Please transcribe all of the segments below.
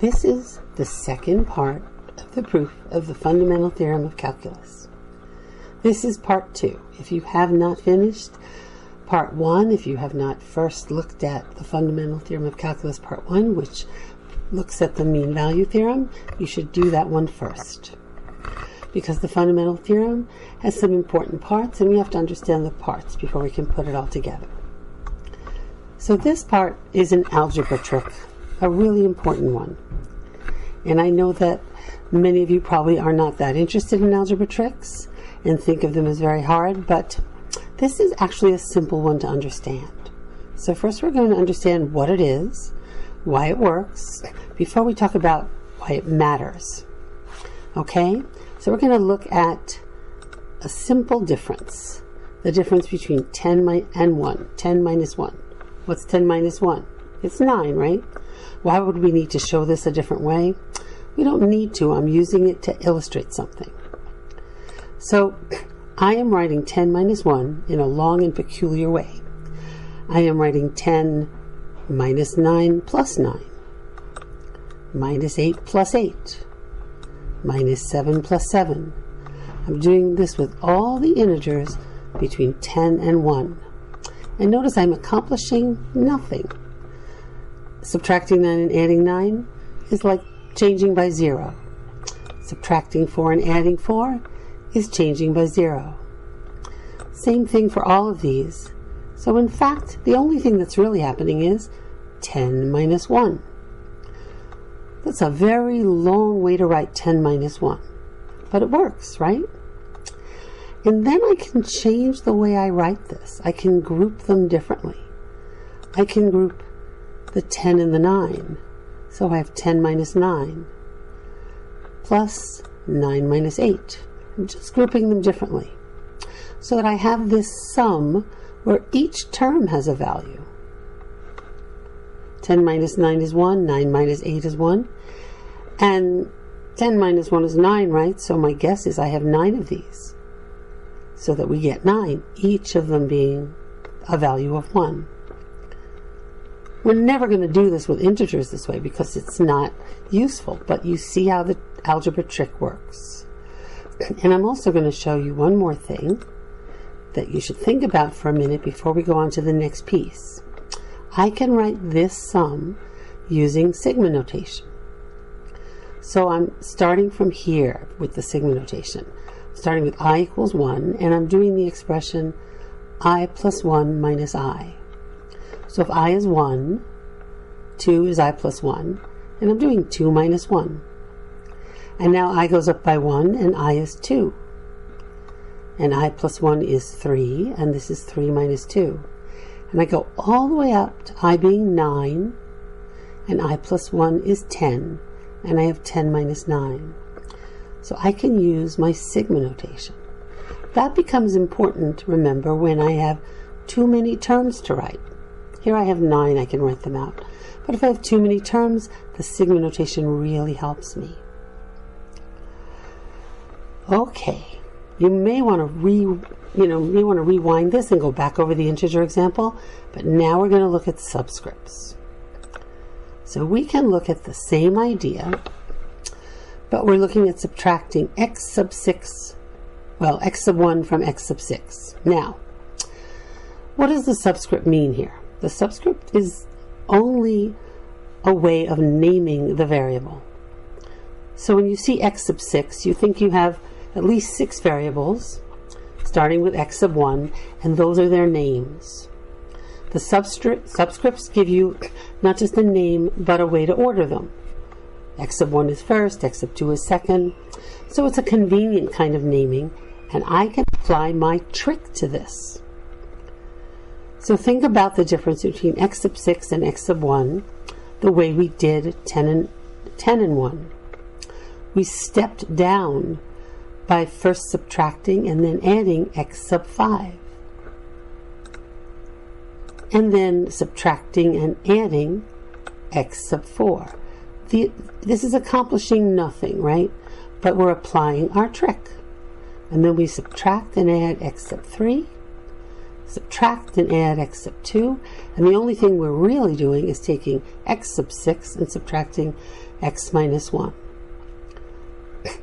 This is the second part of the proof of the Fundamental Theorem of Calculus. This is part 2. If you have not finished part 1, if you have not first looked at the Fundamental Theorem of Calculus part 1, which looks at the mean value theorem, you should do that one first. Because the Fundamental Theorem has some important parts, and we have to understand the parts before we can put it all together. So this part is an algebra trick, a really important one. And I know that many of you probably are not that interested in algebra tricks and think of them as very hard, but this is actually a simple one to understand. So first we're going to understand what it is, why it works, before we talk about why it matters. Okay? So we're going to look at a simple difference, the difference between 10 and 1, 10 minus 1. What's 10 minus 1? It's 9, right? Why would we need to show this a different way? We don't need to. I'm using it to illustrate something. So I am writing 10 minus 1 in a long and peculiar way. I am writing 10 minus 9 plus 9, minus 8 plus 8, minus 7 plus 7. I'm doing this with all the integers between 10 and 1. And notice I'm accomplishing nothing. Subtracting 9 and adding 9 is like changing by 0. Subtracting 4 and adding 4 is changing by 0. Same thing for all of these. So in fact, the only thing that's really happening is 10 minus 1. That's a very long way to write 10 minus 1. But it works, right? And then I can change the way I write this. I can group them differently. I can group the 10 and the 9. So I have 10 minus 9 plus 9 minus 8. I'm just grouping them differently so that I have this sum where each term has a value. 10 minus 9 is 1, 9 minus 8 is 1, and 10 minus 1 is 9, right? So my guess is I have 9 of these, so that we get 9, each of them being a value of 1. We're never going to do this with integers this way because it's not useful, but you see how the algebra trick works. And I'm also going to show you one more thing that you should think about for a minute before we go on to the next piece. I can write this sum using sigma notation. So I'm starting from here with the sigma notation. Starting with I equals 1, and I'm doing the expression I plus 1 minus I. So if I is 1, 2 is I plus 1, and I'm doing 2 minus 1. And now I goes up by 1, and I is 2. And I plus 1 is 3, and this is 3 minus 2. And I go all the way up to I being 9, and I plus 1 is 10, and I have 10 minus 9. So I can use my sigma notation. That becomes important, remember, when I have too many terms to write. Here I have 9, I can write them out. But if I have too many terms, the sigma notation really helps me. Okay, you may want to rewind this and go back over the integer example, but now we're going to look at subscripts. So we can look at the same idea, but we're looking at subtracting x sub 1 from x sub 6. Now, what does the subscript mean here? The subscript is only a way of naming the variable. So when you see x sub 6, you think you have at least 6 variables, starting with x sub 1, and those are their names. The subscripts give you not just a name, but a way to order them. X sub 1 is first, x sub 2 is second. So it's a convenient kind of naming, and I can apply my trick to this. So think about the difference between x sub 6 and x sub 1, the way we did 10 and 1. We stepped down by first subtracting and then adding x sub 5. And then subtracting and adding x sub 4. This is accomplishing nothing, right? But we're applying our trick. And then we subtract and add x sub 3, subtract and add x sub 2, and the only thing we're really doing is taking x sub 6 and subtracting x minus 1.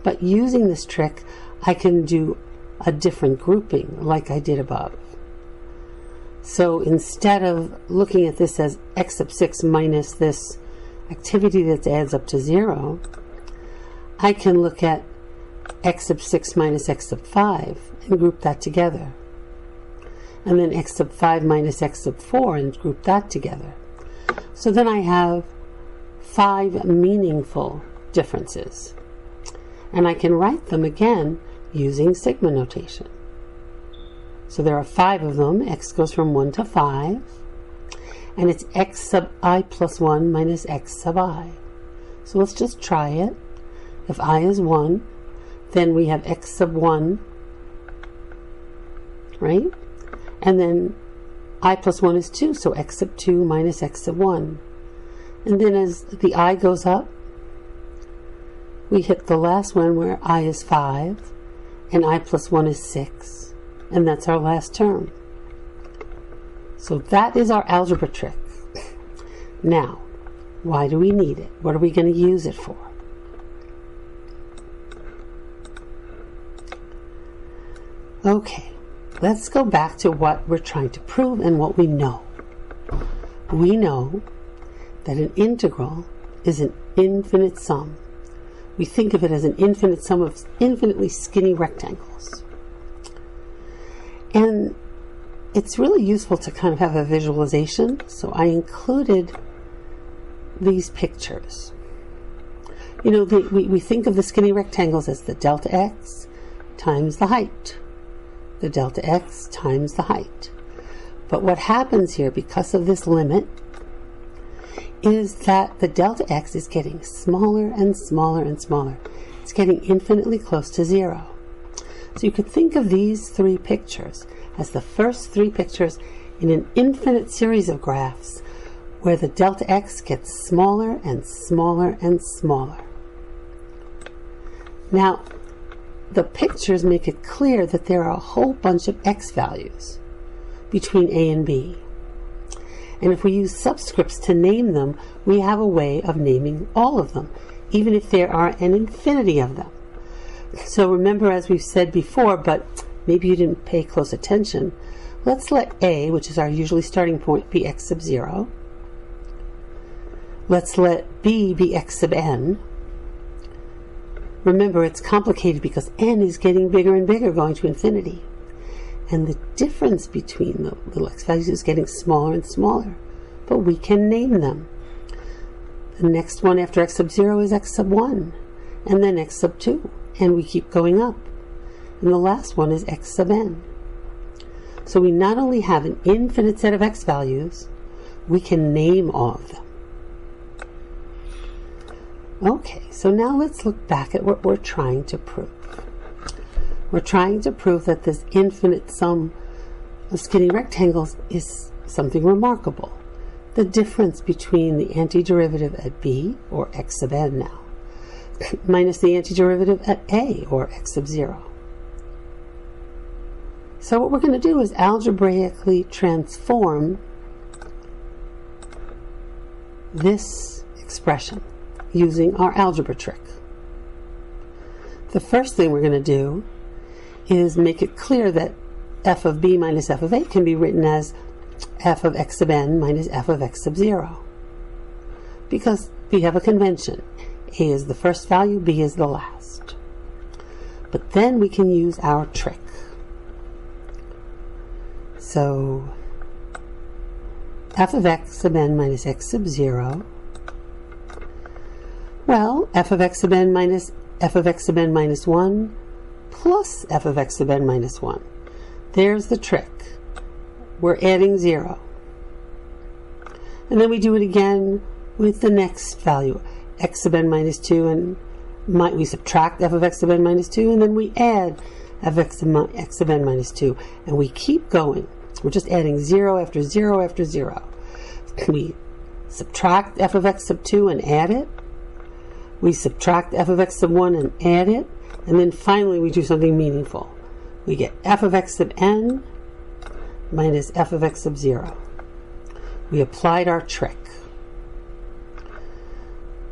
But using this trick, I can do a different grouping like I did above. So instead of looking at this as x sub 6 minus this activity that adds up to 0, I can look at x sub 6 minus x sub 5 and group that together. And then x sub 5 minus x sub 4 and group that together. So then I have 5 meaningful differences. And I can write them again using sigma notation. So there are 5 of them. X goes from 1 to 5. And it's x sub I plus 1 minus x sub I. So let's just try it. If I is 1, then we have x sub 1, right? And then I plus 1 is 2, so x sub 2 minus x sub 1. And then as the I goes up, we hit the last one where I is 5, and I plus 1 is 6. And that's our last term. So that is our algebra trick. Now, why do we need it? What are we going to use it for? Okay, let's go back to what we're trying to prove and what we know. We know that an integral is an infinite sum. We think of it as an infinite sum of infinitely skinny rectangles. And it's really useful to kind of have a visualization, so I included these pictures. You know, we think of the skinny rectangles as the delta x times the height. The delta x times the height. But what happens here, because of this limit, is that the delta x is getting smaller and smaller and smaller. It's getting infinitely close to 0. So you could think of these 3 pictures as the first 3 pictures in an infinite series of graphs where the delta x gets smaller and smaller and smaller. Now, the pictures make it clear that there are a whole bunch of x values between a and b. And if we use subscripts to name them, we have a way of naming all of them, even if there are an infinity of them. So remember, as we've said before, but maybe you didn't pay close attention, let's let a, which is our usually starting point, be x sub 0. Let's let b be x sub n. Remember, it's complicated because n is getting bigger and bigger, going to infinity. And the difference between the little x values is getting smaller and smaller. But we can name them. The next one after x sub 0 is x sub 1. And then x sub 2. And we keep going up. And the last one is x sub n. So we not only have an infinite set of x values, we can name all of them. Okay, so now let's look back at what we're trying to prove. We're trying to prove that this infinite sum of skinny rectangles is something remarkable. The difference between the antiderivative at b, or x sub n now, minus the antiderivative at a, or x sub 0. So what we're going to do is algebraically transform this expression using our algebra trick. The first thing we're going to do is make it clear that f of b minus f of a can be written as f of x sub n minus f of x sub 0. Because we have a convention. A is the first value, b is the last. But then we can use our trick. So f of x sub n minus x sub 0. Well, f of x sub n minus f of x sub n minus 1 plus f of x sub n minus 1. There's the trick. We're adding 0. And then we do it again with the next value, x sub n minus 2, and we subtract f of x sub n minus 2, and then we add f of x sub n minus 2. And we keep going. We're just adding 0 after 0 after 0. We subtract f of x sub 2 and add it. We subtract f of x sub 1 and add it. And then finally we do something meaningful. We get f of x sub n minus f of x sub 0. We applied our trick.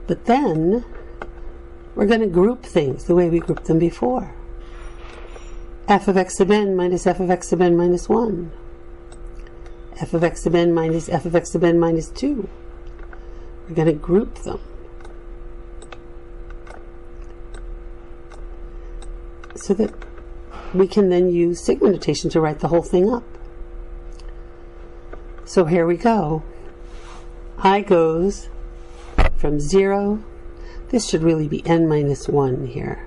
But then we're going to group things the way we grouped them before. F of x sub n minus f of x sub n minus 1. F of x sub n minus f of x sub n minus 2. We're going to group them. So that we can then use sigma notation to write the whole thing up. So here we go. I goes from 0. This should really be n minus 1 here.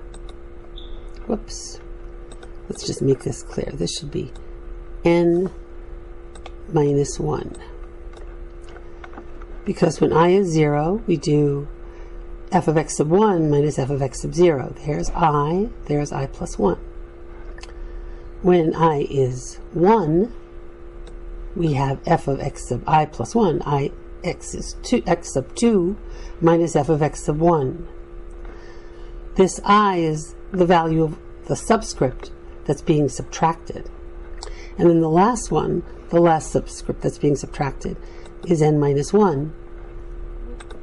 Whoops. Let's just make this clear. This should be n minus 1. Because when I is 0, we do f of x sub 1 minus f of x sub 0. There's I plus 1. When I is 1, we have f of x sub I plus 1. X sub 2 minus f of x sub 1. This I is the value of the subscript that's being subtracted. And then the last one, the last subscript that's being subtracted, is n minus 1.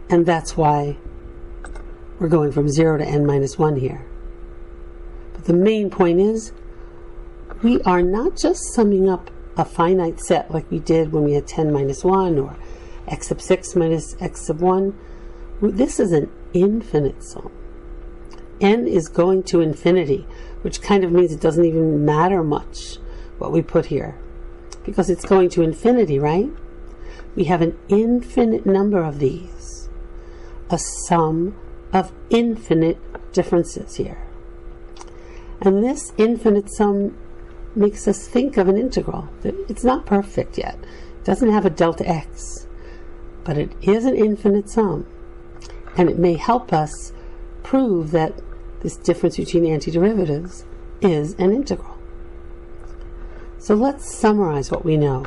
And that's why we're going from 0 to n minus 1 here. But the main point is, we are not just summing up a finite set like we did when we had 10 minus 1 or x sub 6 minus x sub 1. This is an infinite sum. N is going to infinity, which kind of means it doesn't even matter much what we put here, because it's going to infinity, right? We have an infinite number of these, a sum of infinite differences here. And this infinite sum makes us think of an integral. It's not perfect yet. It doesn't have a delta x, but it is an infinite sum. And it may help us prove that this difference between antiderivatives is an integral. So let's summarize what we know.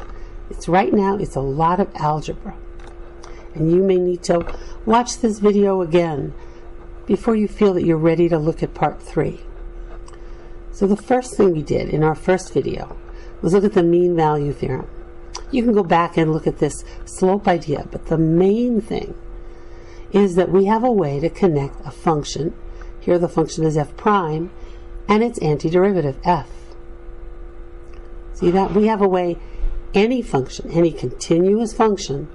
Right now it's a lot of algebra. And you may need to watch this video again before you feel that you're ready to look at part 3. So the first thing we did in our first video was look at the mean value theorem. You can go back and look at this slope idea, but the main thing is that we have a way to connect a function. Here the function is f prime, and its antiderivative, f. See that? We have a way, any function, any continuous function,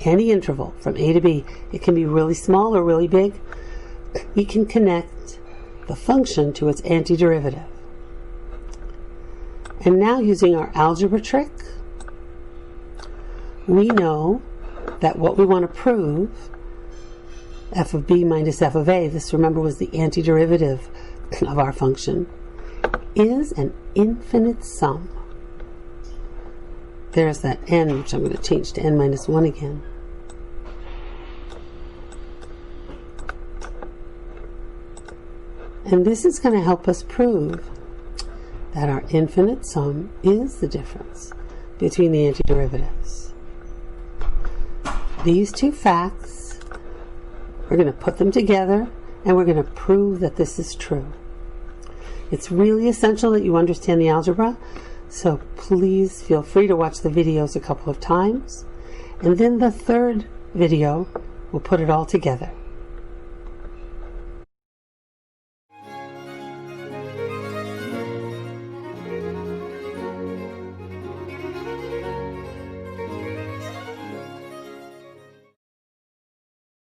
any interval from a to b, it can be really small or really big, we can connect the function to its antiderivative. And now, using our algebra trick, we know that what we want to prove, f of b minus f of a, this remember was the antiderivative of our function, is an infinite sum. There's that n, which I'm going to change to n minus 1 again. And this is going to help us prove that our infinite sum is the difference between the antiderivatives. These two facts, we're going to put them together and we're going to prove that this is true. It's really essential that you understand the algebra, so please feel free to watch the videos a couple of times, and then the third video will put it all together.